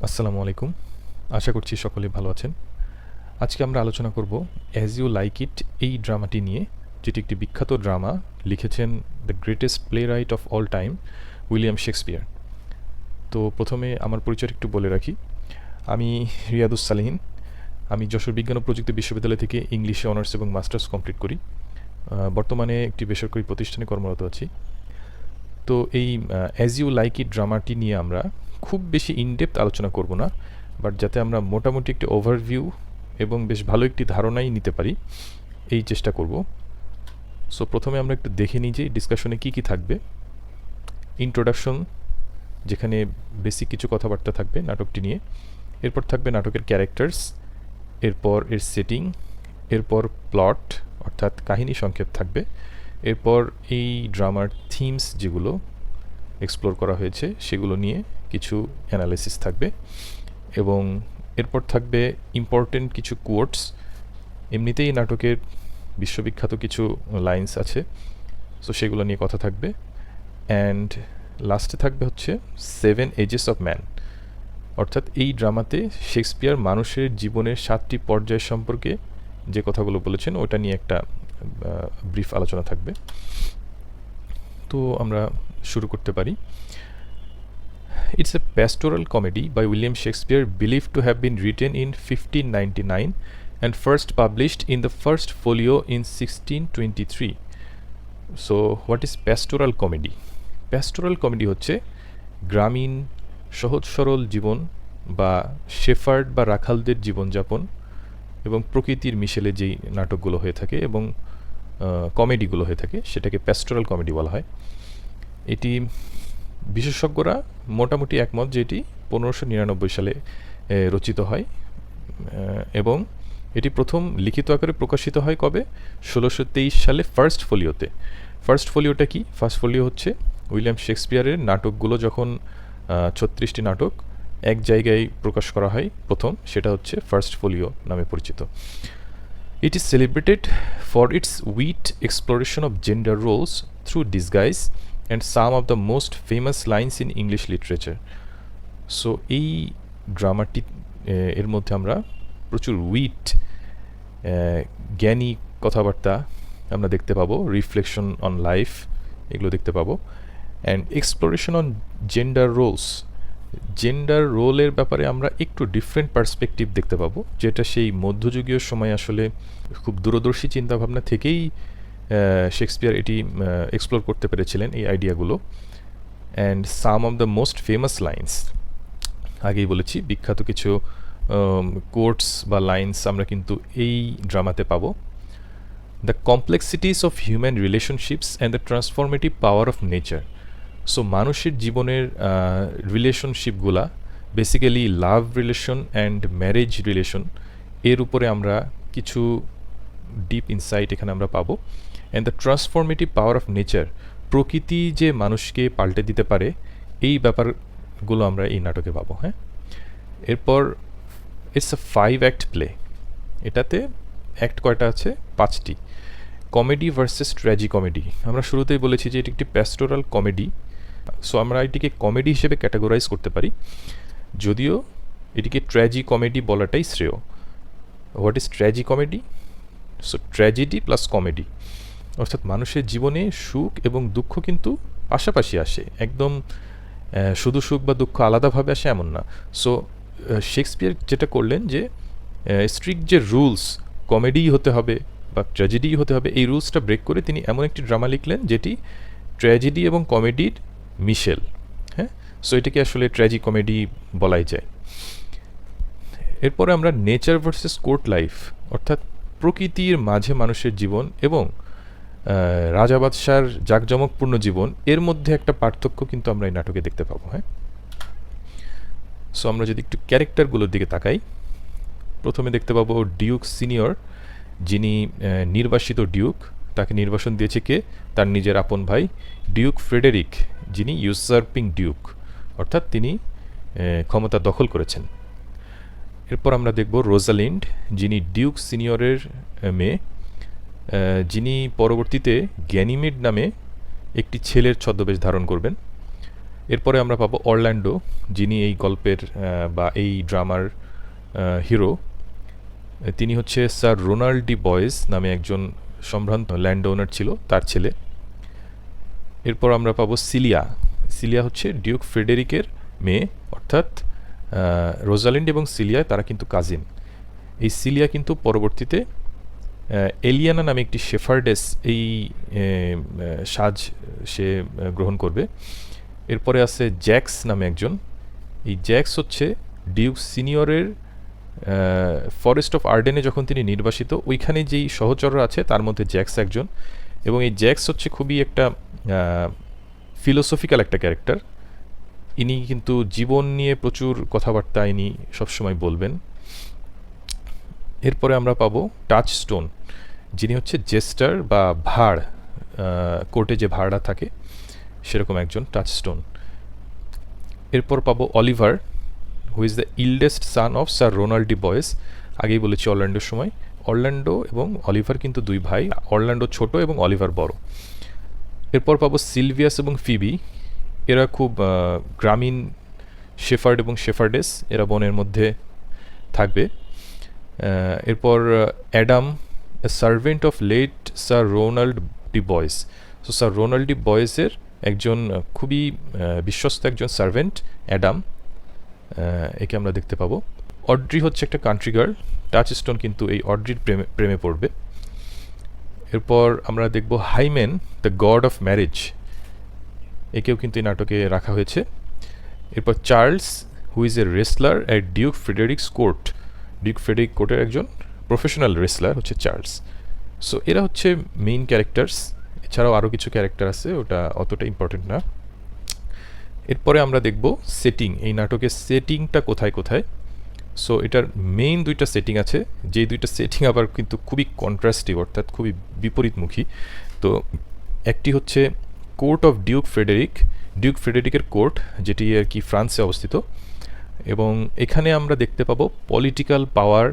আসসালামু আলাইকুম। আশা করছি সকলে ভালো আছেন। আজকে আমরা আলোচনা করব অ্যাজ ইউ লাইক ইট এই ড্রামাটি নিয়ে, যেটি একটি বিখ্যাত ড্রামা। লিখেছেন the greatest play right of all time, William Shakespeare. তো প্রথমে আমার পরিচয় একটু বলে রাখি। আমি রিয়াদুস সালেহীন। আমি যশোর বিজ্ঞান ও প্রযুক্তি বিশ্ববিদ্যালয় থেকে ইংলিশে অনার্স এবং মাস্টার্স কমপ্লিট করি। বর্তমানে একটি বেসরকারি প্রতিষ্ঠানে কর্মরত আছি। তো এই অ্যাজ ইউ লাইক ইট ড্রামাটি নিয়ে আমরা খুব বেশি ইনডেপথ আলোচনা করব না, বাট যাতে আমরা মোটামুটি একটি ওভারভিউ এবং বেশ ভালো একটি ধারণাই নিতে পারি, এই চেষ্টা করব। সো প্রথমে আমরা একটু দেখে নিই যে ডিসকাশনে কী কী থাকবে। ইন্ট্রোডাকশন, যেখানে বেসিক কিছু কথাবার্তা থাকবে নাটকটি নিয়ে। এরপর থাকবে নাটকের ক্যারেক্টার্স, এরপর এর সেটিং, এরপর প্লট অর্থাৎ কাহিনী সংক্ষেপ থাকবে। এরপর এই ড্রামার থিমস যেগুলো এক্সপ্লোর করা হয়েছে সেগুলো নিয়ে কিছু অ্যানালিসিস থাকবে, এবং এরপর থাকবে ইম্পর্টেন্ট কিছু কোটস। এমনিতেই নাটকের বিশ্ববিখ্যাত কিছু লাইন্স আছে, সো সেগুলো নিয়ে কথা থাকবে। অ্যান্ড লাস্টে থাকবে হচ্ছে 7 এজেস অফ ম্যান, অর্থাৎ এই ড্রামাতে শেক্সপিয়ার মানুষের জীবনের 7টি পর্যায় সম্পর্কে যে কথাগুলো বলেছেন ওটা নিয়ে একটা ব্রিফ আলোচনা থাকবে। তো আমরা শুরু করতে পারি। It's a pastoral comedy by William Shakespeare, believed to have been written in 1599 and first published in the first folio in 1623. So, what is pastoral comedy? Pastoral comedy হচ্ছে গ্রামীণ সহজ সরল জীবন বা শেফার্ড বা রাখালদের জীবনযাপন এবং প্রকৃতির মিশেলে যেই নাটকগুলো হয়ে থাকে এবং কমেডিগুলো হয়ে থাকে সেটাকে প্যাস্টোরাল কমেডি বলা হয়। এটি বিশেষজ্ঞরা মোটামুটি একমত যে এটি 1599 সালে রচিত হয়, এবং এটি প্রথম লিখিত আকারে প্রকাশিত হয় কবে? 1623 সালে ফার্স্ট ফোলিওতে। ফার্স্ট ফোলিওটা কি? ফার্স্ট ফোলিও হচ্ছে উইলিয়াম শেক্সপিয়ারের নাটকগুলো যখন 36টি নাটক এক জায়গায় প্রকাশ করা হয় প্রথম, সেটা হচ্ছে ফার্স্ট ফোলিও নামে পরিচিত। It is celebrated for its wit exploration of gender roles through disguise and some of the most famous lines in English literature. So এই ড্রামাটি এর মধ্যে আমরা প্রচুর উইট, জ্ঞানী কথাবার্তা আমরা দেখতে পাবো, রিফ্লেকশন অন লাইফ এগুলো দেখতে পাবো, and exploration on gender Rolle's. Gender রোলের ব্যাপারে আমরা একটু ডিফারেন্ট পার্সপেক্টিভ দেখতে পাবো, যেটা সেই মধ্যযুগীয় সময় আসলে খুব দূরদর্শী চিন্তাভাবনা থেকেই শেক্সপিয়ার এটি এক্সপ্লোর করতে পেরেছিলেন এই আইডিয়াগুলো। And some of the most famous lines, আগেই বলেছি বিখ্যাত কিছু কোটস বা লাইন্স আমরা কিন্তু এই ড্রামাতে পাবো। The complexities of human relationships and the transformative power of nature. So মানুষের জীবনের রিলেশনশিপগুলা, basically love relation and marriage relation, এর উপরে আমরা কিছু ডিপ ইনসাইট এখানে আমরা পাবো। And the transformative power of nature, প্রকৃতি যে মানুষকে পাল্টে দিতে পারে এই ব্যাপারগুলো আমরা এই নাটকে পাবো। হ্যাঁ, এরপর ইটস আ 5 অ্যাক্ট প্লে। এটাতে অ্যাক্ট কয়টা আছে? 5টি। Comedy versus tragi comedy. আমরা শুরুতেই বলেছি যে এটি একটি প্যাস্টোরাল কমেডি, সো আমরা এটিকে কমেডি হিসেবে ক্যাটাগরাইজ করতে পারি, যদিও এটিকে ট্র্যাজি কমেডি বলাটাই শ্রেয়। What is tragi comedy? So tragedy plus comedy, অর্থাৎ মানুষের জীবনে সুখ এবং দুঃখ কিন্তু পাশাপাশি আসে, একদম শুধু সুখ বা দুঃখ আলাদাভাবে আসে এমন না। সো শেক্সপিয়ার যেটা করলেন যে স্ট্রিক্ট যে রুলস, কমেডিই হতে হবে বা ট্র্যাজেডিই হতে হবে, এই রুলসটা ব্রেক করে তিনি এমন একটি ড্রামা লিখলেন যেটি ট্র্যাজেডি এবং কমেডির মিশেল। হ্যাঁ, সো এটাকে আসলে ট্র্যাজি কমেডি বলাই যায়। এরপরে আমরা নেচার ভার্সেস কোর্ট লাইফ, অর্থাৎ প্রকৃতির মাঝে মানুষের জীবন এবং রাজা বাদশার জাঁকজমকপূর্ণ জীবন, এর মধ্যে একটা পার্থক্য কিন্তু আমরা এই নাটকে দেখতে পাবো। হ্যাঁ, সো আমরা যদি একটু ক্যারেক্টারগুলোর দিকে তাকাই, প্রথমে দেখতে পাবো ডিউক সিনিয়র, যিনি নির্বাসিত ডিউক। তাকে নির্বাসন দিয়েছে কে? তার নিজের আপন ভাই ডিউক ফ্রেডেরিক, যিনি ইউসার্পিং ডিউক, অর্থাৎ তিনি ক্ষমতা দখল করেছেন। এরপর আমরা দেখব রোজালিন্ড, যিনি ডিউক সিনিয়রের মেয়ে, যিনি পরবর্তীতে গ্যানিমেড নামে একটি ছেলের ছদ্মবেশ ধারণ করবেন। এরপরে আমরা পাবো অরল্যান্ডো, যিনি এই গল্পের বা এই ড্রামার হিরো। তিনি হচ্ছে স্যার রোনাল্ড ডি বয়েজ নামে একজন সম্ভ্রান্ত ল্যান্ড ওনার ছিল, তার ছেলে। এরপর আমরা পাবো সিলিয়া। সিলিয়া হচ্ছে ডিউক ফ্রেডেরিকের মেয়ে, অর্থাৎ রোজালিন্ড এবং সিলিয়া তারা কিন্তু কাজিন। এই সিলিয়া কিন্তু পরবর্তীতে এলিয়ানা নামে একটি শেফার্ডেস এই সাজ সে গ্রহণ করবে। এরপরে আছে জ্যাক্স নামে একজন। এই জ্যাক্স হচ্ছে ডিউক সিনিয়রের ফরেস্ট অফ আর্ডেনে যখন তিনি নির্বাসিত, ওইখানে যেই সহচররা আছে তার মধ্যে জ্যাক্স একজন। এবং এই জ্যাক্স হচ্ছে খুবই একটা ফিলোসফিক্যাল একটা ক্যারেক্টার। ইনি কিন্তু জীবন নিয়ে প্রচুর কথাবার্তা ইনি সবসময় বলবেন। এরপরে আমরা পাবো টাচস্টোন, যিনি হচ্ছে জেস্টার বা ভাড়, কোর্টে যে ভাড়া থাকে সেরকম একজন টাচস্টোন। এরপর পাবো Oliver, who is the eldest son of sir Ronald de boys. আগেই বলেছি অরল্যান্ডোর সময়, অরল্যান্ডো এবং অলিভার কিন্তু দুই ভাই, অরল্যান্ডো ছোট এবং অলিভার বড়। এরপর পাবো সিলভিয়াস এবং ফিবি, এরা খুব গ্রামীণ শেফার্ড এবং শেফার্ডেস, এরা বনের মধ্যে থাকবে। এরপর Adam, a servant of late Sir Ronald de Boys. So Sir Ronald de বয়েজের একজন খুবই বিশ্বস্ত একজন সার্ভেন্ট অ্যাডাম, একে আমরা দেখতে পাবো। অড্রি হচ্ছে একটা কান্ট্রি গার্ল, টাচস্টোন কিন্তু এই অড্রির প্রেমে পড়বে। এরপর আমরা দেখব Hymen, the god of marriage, একেও কিন্তু এই নাটকে রাখা হয়েছে। এরপর Charles, who is a wrestler at Duke Frederick's court. Duke Frederick কোর্টের একজন প্রফেশনাল রেসলার হচ্ছে চার্লস। সো এরা হচ্ছে মেইন ক্যারেক্টার্স, এছাড়াও আরও কিছু ক্যারেক্টার আছে, ওটা অতটা ইম্পর্টেন্ট না। এরপরে আমরা দেখব সেটিং, এই নাটকের সেটিংটা কোথায় কোথায়। সো এটার মেইন দুইটা সেটিং আছে, যেই দুইটা সেটিং আবার কিন্তু খুবই কন্ট্রাস্টিভ, অর্থাৎ খুবই বিপরীতমুখী। তো একটি হচ্ছে court of Duke Frederick, Duke ফ্রেডেরিকের কোর্ট, যেটি আর কি ফ্রান্সে অবস্থিত। এবং এখানে আমরা দেখতে পাবো পলিটিক্যাল পাওয়ার,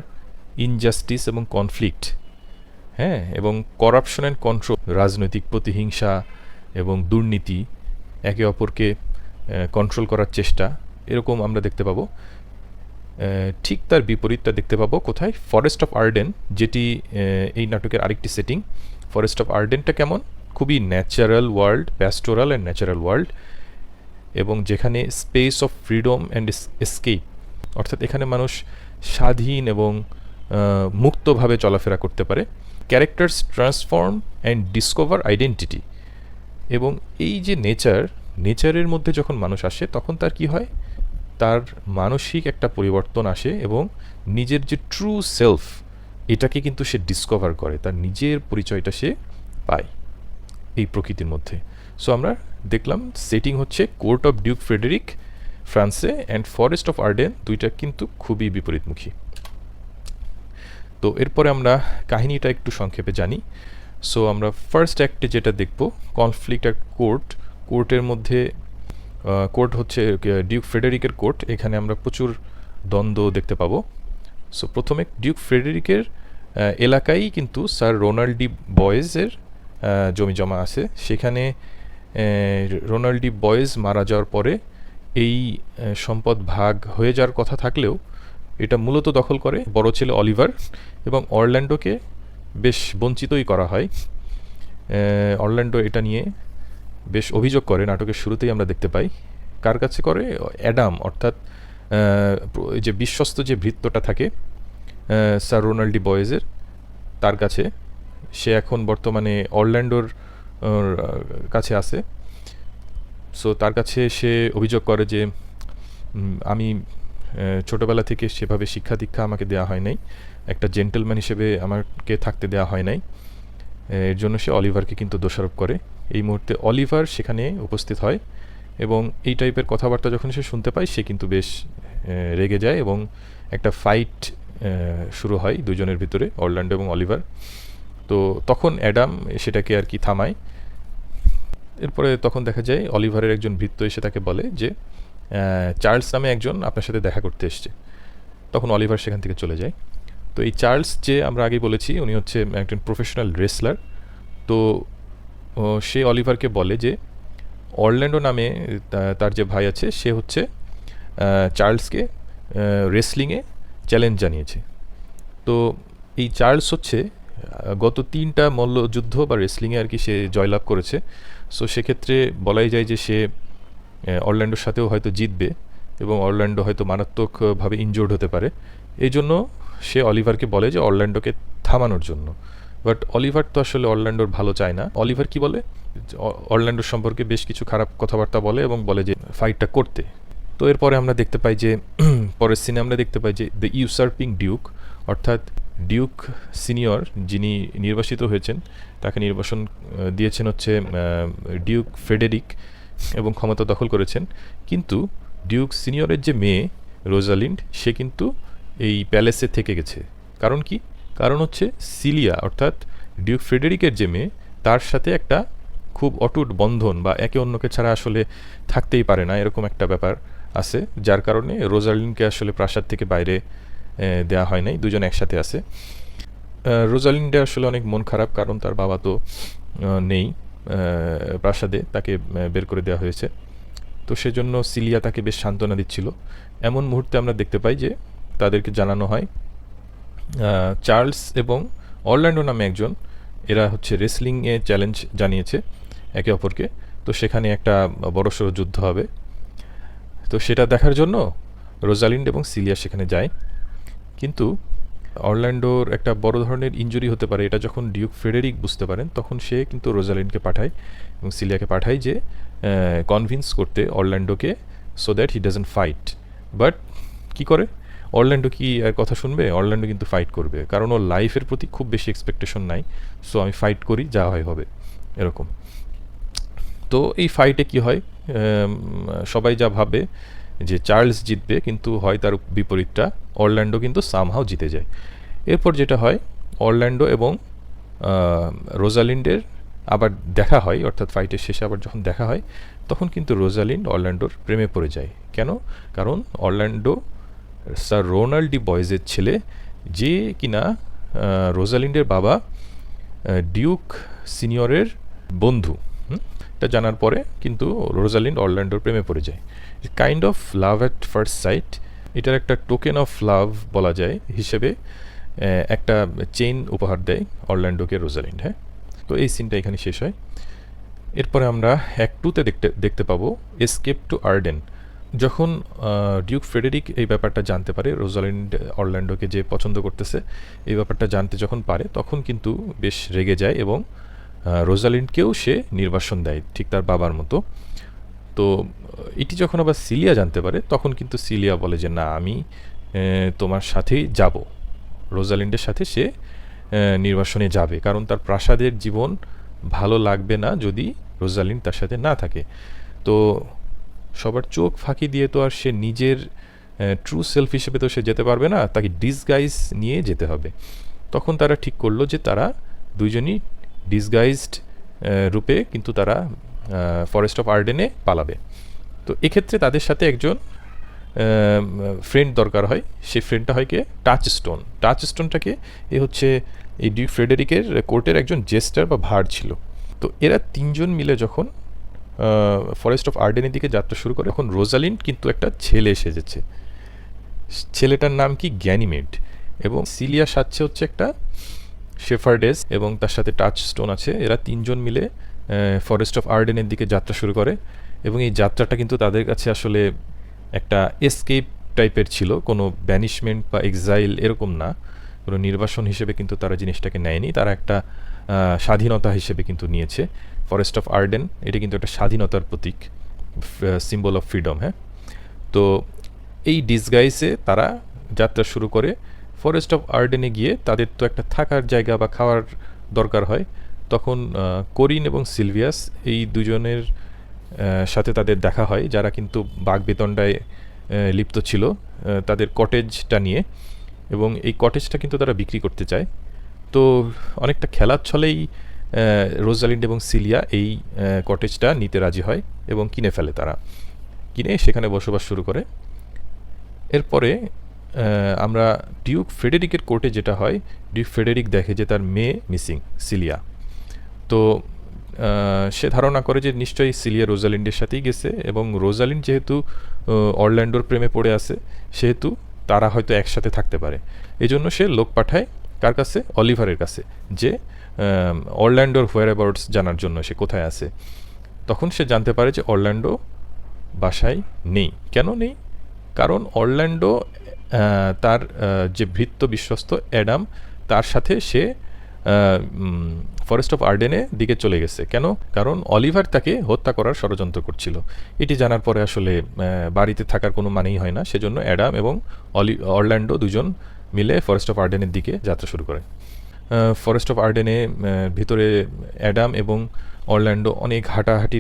ইনজাস্টিস এবং কনফ্লিক্ট, হ্যাঁ, এবং করাপশন অ্যান্ড কন্ট্রোল, রাজনৈতিক প্রতিহিংসা এবং দুর্নীতি, একে অপরকে কন্ট্রোল করার চেষ্টা, এরকম আমরা দেখতে পাবো। ঠিক তার বিপরীতটা দেখতে পাবো কোথায়, ফরেস্ট অফ আর্ডেন, যেটি এই নাটকের আরেকটি সেটিং। ফরেস্ট অফ আর্ডেনটা কেমন, খুবই natural world, pastoral and natural world, এবং যেখানে space of freedom and escape, অর্থাৎ এখানে মানুষ স্বাধীন এবং মুক্তভাবে চলাফেরা করতে পারে। Characters transform and discover identity, এবং এই যে নেচারের মধ্যে যখন মানুষ আসে তখন তার কি হয়, তার মানসিক একটা পরিবর্তন আসে এবং নিজের যে ট্রু সেলফ এটাকে কিন্তু সে ডিসকভার করে, তার নিজের পরিচয়টা সে পায় এই প্রকৃতির মধ্যে। সো আমরা দেখলাম সেটিং হচ্ছে কোর্ট অফ ডিউক ফ্রেডেরিক ফ্রান্সে অ্যান্ড ফরেস্ট অফ আর্ডেন, দুইটা কিন্তু খুবই বিপরীতমুখী। তো এরপরে আমরা কাহিনীটা একটু সংক্ষেপে জানি। সো আমরা ফার্স্ট অ্যাক্টে যেটা দেখব, কনফ্লিক্ট অ্যাট কোর্ট, কোর্টের মধ্যে কোর্ট হচ্ছে ডিউক ফ্রেডেরিকের কোর্ট, এখানে আমরা প্রচুর দ্বন্দ্ব দেখতে পাবো। সো প্রথমে ডিউক ফ্রেডেরিকের এলাকায় কিন্তু স্যার রোনাল্ড ডি বয়েজের জমি জমা আছে, সেখানে রোনাল্ড ডি বয়েজ মারা যাওয়ার পরে এই সম্পদ ভাগ হয়ে যাওয়ার কথা থাকলেও এটা মূলত দখল করে বড় ছেলে অলিভার, এবং অরল্যান্ডোকে বেশ বঞ্চিতই করা হয়। অরল্যান্ডো এটা নিয়ে বেশ অভিযোগ করে, নাটকের শুরুতেই আমরা দেখতে পাই। কার কাছে করে, অ্যাডাম, অর্থাৎ যে বিশ্বস্ত যে ভৃত্যটা থাকে স্যার রোনাল্ড ডি বয়েজের, তার কাছে। সে এখন বর্তমানে অরল্যান্ডোর কাছে আছে। সো তার কাছে সে অভিযোগ করে যে আমি ছোটোবেলা থেকে সেভাবে শিক্ষা দীক্ষা আমাকে দেওয়া হয় নাই, একটা জেন্টলম্যান হিসেবে আমাকে থাকতে দেওয়া হয় নাই, এর জন্য সে অলিভারকে কিন্তু দোষারোপ করে। এই মুহূর্তে অলিভার সেখানে উপস্থিত হয় এবং এই টাইপের কথাবার্তা যখন সে শুনতে পায় সে কিন্তু বেশ রেগে যায় এবং একটা ফাইট শুরু হয় দুজনের ভিতরে, অরল্যান্ডো এবং অলিভার। তো তখন অ্যাডাম সেটাকে আর কি থামায়। এরপরে তখন দেখা যায় অলিভারের একজন ভৃত্য এসে তাকে বলে যে চার্লস নামে একজন আপনার সাথে দেখা করতে এসছে। তখন অলিভার সেখান থেকে চলে যায়। তো এই চার্লস, যে আমরা আগেই বলেছি উনি হচ্ছে একজন প্রফেশনাল রেসলার। তো সে অলিভারকে বলে যে অরল্যান্ডো নামে তার যে ভাই আছে সে হচ্ছে চার্লসকে রেসলিংয়ে চ্যালেঞ্জ জানিয়েছে। তো এই চার্লস হচ্ছে গত 3টা মল্লযুদ্ধ বা রেসলিংয়ে আর কি সে জয়লাভ করেছে। সো সেক্ষেত্রে বলাই যায় যে সে অরল্যান্ডোর সাথেও হয়তো জিতবে এবং অরল্যান্ডো হয়তো মারাত্মকভাবে ইনজোর্ড হতে পারে। এই জন্য সে অলিভারকে বলে যে অরল্যান্ডোকে থামানোর জন্য। বাট অলিভার তো আসলে অরল্যান্ডোর ভালো চায় না। অলিভার কি বলে, অরল্যান্ডোর সম্পর্কে বেশ কিছু খারাপ কথাবার্তা বলে এবং বলে যে ফাইটটা করতে। তো এরপরে আমরা দেখতে পাই যে পরের সিনে আমরা দেখতে পাই যে দ্য ইউসার্পিং ডিউক, অর্থাৎ ডিউক সিনিয়র যিনি নির্বাসিত হয়েছেন তাকে নির্বাসন দিয়েছেন হচ্ছে ডিউক ফ্রেডেরিক এবং ক্ষমতা দখল করেছেন। কিন্তু ডিউক সিনিয়রের যে মেয়ে রোজালিন্ড সে কিন্তু এই প্যালেসে থেকে গেছে। কারণ কি? কারণ হচ্ছে সিলিয়া অর্থাৎ ডিউক ফ্রেডেরিকের যে মেয়ে তার সাথে একটা খুব অটুট বন্ধন বা একে অন্যকে ছাড়া আসলে থাকতেই পারে না, এরকম একটা ব্যাপার আছে, যার কারণে রোজালিন্ডকে আসলে প্রাসাদ থেকে বাইরে দেওয়া হয় নাই, দুজন একসাথে আছে। রোজালিন্ডের আসলে অনেক মন খারাপ, কারণ তার বাবা তো নেই প্রাসাদে, তাকে বের করে দেওয়া হয়েছে। তো সেজন্য সিলিয়া তাকে বেশ সান্ত্বনা দিচ্ছিল। এমন মুহূর্তে আমরা দেখতে পাই যে তাদেরকে জানানো হয় চার্লস এবং অরল্যান্ডো নামে একজন, এরা হচ্ছে রেসলিংয়ে চ্যালেঞ্জ জানিয়েছে একে অপরকে। তো সেখানে একটা বড়সড় যুদ্ধ হবে। তো সেটা দেখার জন্য রোজালিন্ড এবং সিলিয়া সেখানে যায়। কিন্তু অরল্যান্ডোর একটা বড় ধরনের ইনজুরি হতে পারে, এটা যখন ডিউক ফ্রেডেরিক বুঝতে পারেন তখন সে কিন্তু রোজালিন্ডকে পাঠায় এবং সিলিয়াকে পাঠায় যে কনভিন্স করতে অরল্যান্ডোকে, so that he doesn't fight. But কি করে অরল্যান্ডো, কি আর কথা শুনবে? অরল্যান্ডো কিন্তু ফাইট করবে, কারণ ওর লাইফের প্রতি খুব বেশি এক্সপেকটেশন নাই। সো আমি ফাইট করি, যা হয় হবে, এরকম। তো এই ফাইটে কি হয়, সবাই যা ভাবে যে চার্লস জিতবে, কিন্তু হয় তার বিপরীতটা, অরল্যান্ডো কিন্তু সামহাও জিতে যায়। এরপর যেটা হয়, অরল্যান্ডো এবং রোজালিন্ডের আবার দেখা হয়, অর্থাৎ ফাইটের শেষে আবার যখন দেখা হয় তখন কিন্তু রোজালিন্ড অরল্যান্ডোর প্রেমে পড়ে যায়। কেন? কারণ অরল্যান্ডো স্যার রোনাল্ড ডি বয়েজের ছেলে, যে কিনা রোজালিন্ডের বাবা ডিউক সিনিয়রের বন্ধু। এটা জানার পরে কিন্তু রোজালিন্ড অরল্যান্ডোর প্রেমে পড়ে যায়। Kind of love at first sight, এটার একটা টোকেন অফ লাভ বলা যায় হিসেবে একটা চেইন উপহার দেয় অরল্যান্ডোকে রোজালিন্ড। হ্যাঁ, তো এই সিনটা এখানে শেষ হয়। এরপরে আমরা অ্যাক্ট 2-তে দেখতে পাবো এসকেপ টু আর্ডেন। যখন ডিউক ফ্রেডেরিক এই ব্যাপারটা জানতে পারে রোজালিন্ড অরল্যান্ডোকে যে পছন্দ করতেছে, এই ব্যাপারটা জানতে যখন পারে তখন কিন্তু বেশ রেগে যায় এবং রোজালিন্ডকেও সে নির্বাসন দেয়, ঠিক তার বাবার মতো। তো এটি যখন আবার সিলিয়া জানতে পারে তখন কিন্তু সিলিয়া বলে যে না, আমি তোমার সাথেই যাব। রোজালিন্ডের সাথে সে নির্বাসনে যাবে, কারণ তার প্রাসাদের জীবন ভালো লাগবে না যদি রোজালিন্ড তার সাথে না থাকে। তো সবার চোখ ফাঁকি দিয়ে তো আর সে নিজের ট্রু সেলফ হিসেবে তো সে যেতে পারবে না, তাকে ডিসগাইজ নিয়ে যেতে হবে। তখন তারা ঠিক করলো যে তারা দুইজনই ডিসগাইজড রূপে কিন্তু তারা ফরেস্ট অফ আর্ডেনে পালাবে। তো এক্ষেত্রে তাদের সাথে একজন ফ্রেন্ড দরকার হয়। সেই ফ্রেন্ডটা হয় কে? টাচস্টোন। টাচস্টোনটাকে এ হচ্ছে এই ডিউক ফ্রেডেরিকের কোর্টের একজন জেস্টার বা ভার ছিল। তো এরা তিনজন মিলে যখন ফরেস্ট অফ আর্ডেনের দিকে যাত্রা শুরু করে, এখন রোজালিন্ড কিন্তু একটা ছেলে এসেছে। ছেলেটার নাম কি? গ্যানিমেড। এবং সিলিয়া সাজছে হচ্ছে একটা শেফার্ডেস এবং তার সাথে টাচস্টোন আছে। এরা তিনজন মিলে ফরেস্ট অফ আর্ডেনের দিকে যাত্রা শুরু করে এবং এই যাত্রাটা কিন্তু তাদের কাছে আসলে একটা এসকেপ টাইপের ছিল, কোনো ব্যানিশমেন্ট বা এক্সাইল এরকম না, কোনো নির্বাসন হিসেবে কিন্তু তারা জিনিসটাকে নেয়নি, তারা একটা স্বাধীনতা হিসেবে কিন্তু নিয়েছে। ফরেস্ট অফ আর্ডেন এটা কিন্তু একটা স্বাধীনতার প্রতীক, সিম্বল অফ ফ্রিডম। হ্যাঁ, তো এই ডিসগাইসে তারা যাত্রা শুরু করে। ফরেস্ট অফ আর্ডেনে গিয়ে তাদের তো একটা থাকার জায়গা বা খাওয়ার দরকার হয়। তখন কোরিন এবং সিলভিয়াস এই দুজনের সাথে তাদের দেখা হয়, যারা কিন্তু বাগবেতণ্ডায় লিপ্ত ছিল তাদের কটেজটা নিয়ে, এবং এই কটেজটা কিন্তু তারা বিক্রি করতে চায়। তো অনেকটা খেলার ছলেই রোজালিন্ড এবং সিলিয়া এই কটেজটা নিতে রাজি হয় এবং কিনে ফেলে। তারা কিনে সেখানে বসবাস শুরু করে। এরপরে আমরা ডিউক ফ্রেডেরিকের কোর্টে যেটা হয়, ডিউক ফ্রেডেরিক দেখে যে তার মেয়ে মিসিং, সিলিয়া। তো সে ধারণা করে যে নিশ্চয়ই সিলিয়া রোজালিন্ডের সাথেই গেছে, এবং রোজালিন্ড যেহেতু অরল্যান্ডোর প্রেমে পড়ে আছে সেহেতু তারা হয়তো একসাথে থাকতে পারে। এই জন্য সে লোক পাঠায় কার কাছে? অলিভারের কাছে, যে অরল্যান্ডোর হোয়ার অ্যাবাউটস জানার জন্য সে কোথায় আছে। তখন সে জানতে পারে যে অরল্যান্ডো বাসায় নেই। কেন নেই? কারণ অরল্যান্ডো তার যে ভৃত্য বিশ্বস্ত অ্যাডাম, তার সাথে সে ফরেস্ট অফ আর্ডেনে দিকে চলে গেছে। কেন? কারণ অলিভার তাকে হত্যা করার ষড়যন্ত্র করছিল। এটি জানার পরে আসলে বাড়িতে থাকার কোনো মানেই হয় না, সেজন্য অ্যাডাম এবং অরল্যান্ডো দুজন মিলে ফরেস্ট অফ আর্ডেনের দিকে যাত্রা শুরু করে। ফরেস্ট অফ আর্ডেনে ভিতরে অ্যাডাম এবং অরল্যান্ডো অনেক হাঁটাহাঁটি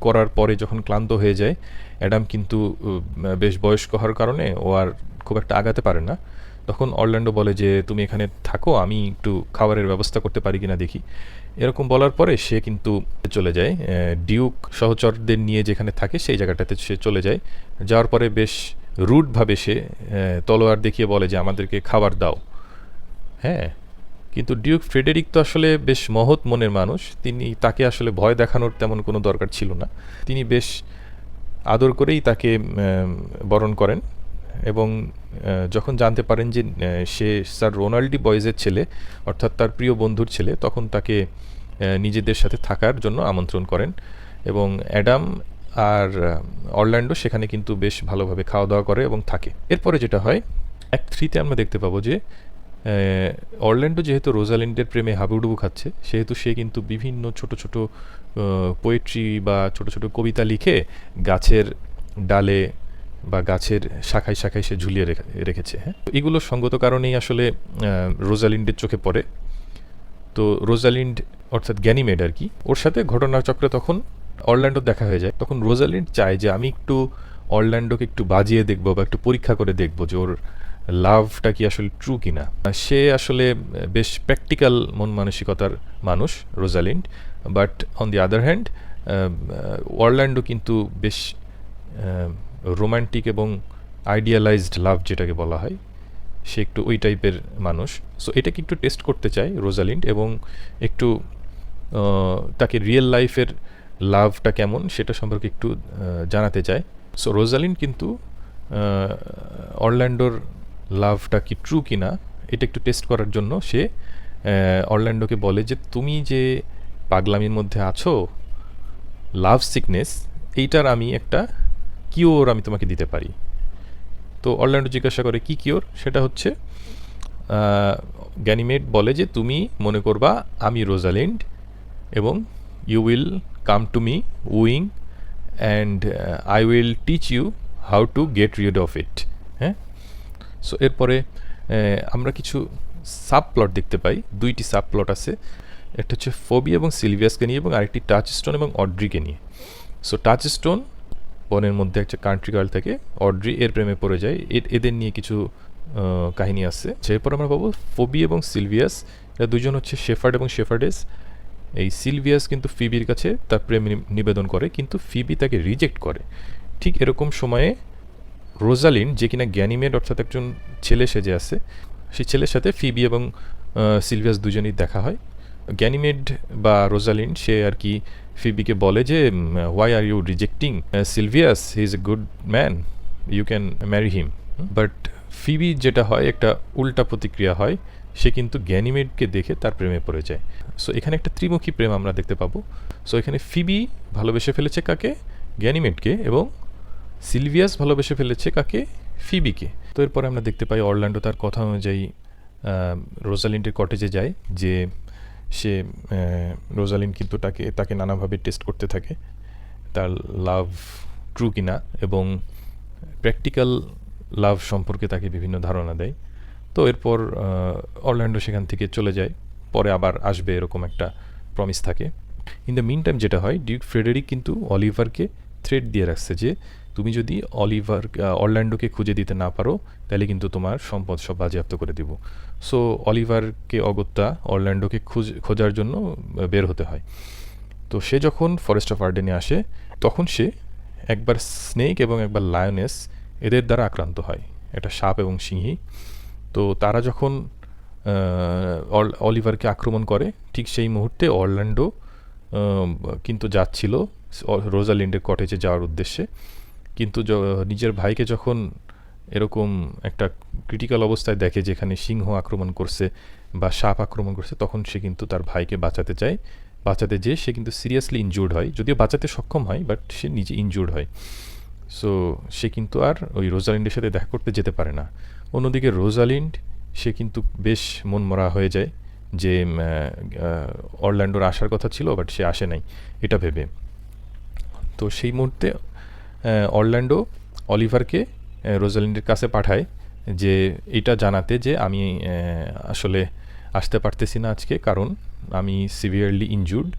করার পরে যখন ক্লান্ত হয়ে যায়, অ্যাডাম কিন্তু বেশ বয়স্ক হওয়ার কারণে ও আর খুব একটা আগাতে পারে না। তখন অরল্যান্ডো বলে যে তুমি এখানে থাকো, আমি একটু খাবারের ব্যবস্থা করতে পারি কিনা দেখি। এরকম বলার পরে সে কিন্তু চলে যায় ডিউক সহচরদের নিয়ে যেখানে থাকে সেই জায়গাটাতে সে চলে যায়। যাওয়ার পরে বেশ রুডভাবে সে তলোয়ার দেখিয়ে বলে যে আমাদেরকে খাবার দাও। হ্যাঁ, কিন্তু ডিউক ফ্রেডেরিক তো আসলে বেশ মহৎ মনের মানুষ, তাকে আসলে ভয় দেখানোর তেমন কোনো দরকার ছিল না। তিনি বেশ আদর করেই তাকে বরণ করেন, এবং যখন জানতে পারেন যে সে স্যার রোনাল্ডি বয়েজের ছেলে, অর্থাৎ তার প্রিয় বন্ধুর ছেলে, তখন তাকে নিজেদের সাথে থাকার জন্য আমন্ত্রণ করেন। এবং অ্যাডাম আর অরল্যান্ডো সেখানে কিন্তু বেশ ভালোভাবে খাওয়া দাওয়া করে এবং থাকে। এরপরে যেটা হয়, অ্যাক্ট 3-তে আমরা দেখতে পাবো যে অরল্যান্ডো যেহেতু রোজালিন্ডের প্রেমে হাবুডুবু খাচ্ছে, সেহেতু সে কিন্তু বিভিন্ন ছোট ছোট পোয়েট্রি বা ছোট ছোট কবিতা লিখে গাছের ডালে বা গাছের শাখায় শাখায় সে ঝুলিয়ে রেখেছে। হ্যাঁ, এগুলো সঙ্গত কারণেই আসলে রোজালিন্ডের চোখে পড়ে। তো রোজালিন্ড অর্থাৎ গ্যানিমেড আর কি, ওর সাথে ঘটনাচক্রে তখন অরল্যান্ডোর দেখা হয়ে যায়। তখন রোজালিন্ড চায় যে আমি একটু অরল্যান্ডোকে একটু বাজিয়ে দেখবো বা একটু পরীক্ষা করে দেখবো যে ওর লাভটা কি আসলে ট্রু কিনা। সে আসলে বেশ প্র্যাকটিক্যাল মন মানসিকতার মানুষ Rosalind, but on the other hand Orlando কিন্তু বেশ রোম্যান্টিক এবং আইডিয়ালাইজড লাভ যেটাকে বলা হয়, সে একটু ওই টাইপের মানুষ। সো এটাকে একটু টেস্ট করতে চায় রোজালিন্ড, এবং একটু তাকে রিয়েল লাইফের লাভটা কেমন সেটা সম্পর্কে একটু জানাতে চায়। সো রোজালিন্ড কিন্তু অরল্যান্ডোর লাভটা কি ট্রু কিনা এটা একটু টেস্ট করার জন্য সে অরল্যান্ডোকে বলে যে তুমি যে পাগলামির মধ্যে আছো, লাভ সিকনেস, এইটার আমি একটা কিওর আমি তোমাকে দিতে পারি। তো অরল্যান্ডো জিজ্ঞাসা করে কি কিওর? সেটা হচ্ছে গ্যানিমেড বলে যে তুমি মনে করবা আমি রোজালিন্ড, এবং you will come to me wing, and I will teach you how to get rid of it. হ্যাঁ, সো এরপরে আমরা কিছু সাবপ্লট দেখতে পাই। দুইটি সাবপ্লট আছে, একটা হচ্ছে ফোবি এবং সিলভিয়াসকে নিয়ে, এবং আরেকটি টাচস্টোন এবং অড্রিকে নিয়ে। সো টাচস্টোন বনের মধ্যে একটা কান্ট্রি গার্ল থেকে, অড্রি এর প্রেমে পড়ে যায়, এদের নিয়ে কিছু কাহিনী আছে। এরপর আমরা পাবো ফোবি এবং সিলভিয়াস, এরা দুজন হচ্ছে শেফার্ড এবং শেফার্ডেস। এই সিলভিয়াস কিন্তু ফিবির কাছে তার প্রেম নিবেদন করে, কিন্তু ফিবি তাকে রিজেক্ট করে। ঠিক এরকম সময়ে রোজালিন্ড, যে কিনা গ্যানিমেড অর্থাৎ একজন ছেলে সেজে আছে, সেই ছেলের সাথে ফিবি এবং সিলভিয়াস দুজনেই দেখা হয়। গ্যানিমেড বা রোজালিন্ড সে আর কি ফিবিকে বলে যে why are you rejecting Silvius, he is a good man, you can marry him. But Phebe যেটা হয়, একটা উল্টা প্রতিক্রিয়া হয়, সে কিন্তু গ্যানিমেডকে দেখে তার প্রেমে পড়ে যায়। সো এখানে একটা ত্রিমুখী প্রেম আমরা দেখতে পাবো। সো এখানে ফিবি ভালোবেসে ফেলেছে কাকে? গ্যানিমেডকে, এবং সিলভিয়াস ভালোবেসে ফেলেছে কাকে? ফিবিকে। তো এরপরে আমরা দেখতে পাই অরল্যান্ডো তার কথা অনুযায়ী রোজালিন্ডের কটেজে যায়, যে সে রোজালিন্ড কিন্তু তাকে নানাভাবে টেস্ট করতে থাকে তার লাভ ট্রু কিনা, এবং প্র্যাকটিক্যাল লাভ সম্পর্কে তাকে বিভিন্ন ধারণা দেয়। তো এরপর অরল্যান্ডো সেখান থেকে চলে যায়, পরে আবার আসবে এরকম একটা প্রমিস থাকে। ইন দ্য মিন টাইম যেটা হয়, ডিউক ফ্রেডেরিক কিন্তু অলিভারকে থ্রেট দিয়ে রাখছে যে তুমি যদি অরল্যান্ডোকে খুঁজে দিতে না পারো তাহলে কিন্তু তোমার সম্পদ সব বাজেয়াপ্ত করে দিব। সো অলিভারকে অগত্যা অরল্যান্ডোকে খোঁজার জন্য বের হতে হয়। তো সে যখন ফরেস্ট অফ আর্ডেনে আসে, তখন সে একবার স্নেক এবং একবার লায়নেস এদের দ্বারা আক্রান্ত হয়, এটা সাপ এবং সিংহী। তো তারা যখন অলিভারকে আক্রমণ করে, ঠিক সেই মুহূর্তে অরল্যান্ডো কিন্তু যাচ্ছিল রোজালিন্ডের কটেজে যাওয়ার উদ্দেশ্যে, কিন্তু নিজের ভাইকে যখন এরকম একটা ক্রিটিক্যাল অবস্থায় দেখে যেখানে সিংহ আক্রমণ করছে বা সাপ আক্রমণ করছে, তখন সে কিন্তু তার ভাইকে বাঁচাতে চায়। বাঁচাতে যেয়ে সে কিন্তু সিরিয়াসলি ইনজুর্ড হয়, যদিও বাঁচাতে সক্ষম হয়, বাট সে নিজে ইনজুর্ড হয়। সো সে কিন্তু আর ওই রোজালিন্ডের সাথে দেখা করতে যেতে পারে না। অন্যদিকে রোজালিন্ড সে কিন্তু বেশ মনমরা হয়ে যায় যে অরল্যান্ডোর আসার কথা ছিল, বাট সে আসে নাই এটা ভেবে। তো সেই মুহূর্তে অরল্যান্ডো অলিভারকে রোজালিন্ডের কাছে পাঠায় যে এটা জানাতে যে আমি আসলে আসতে পারতেছি না আজকে, কারণ আমি সিভিয়ারলি ইনজুর্ড,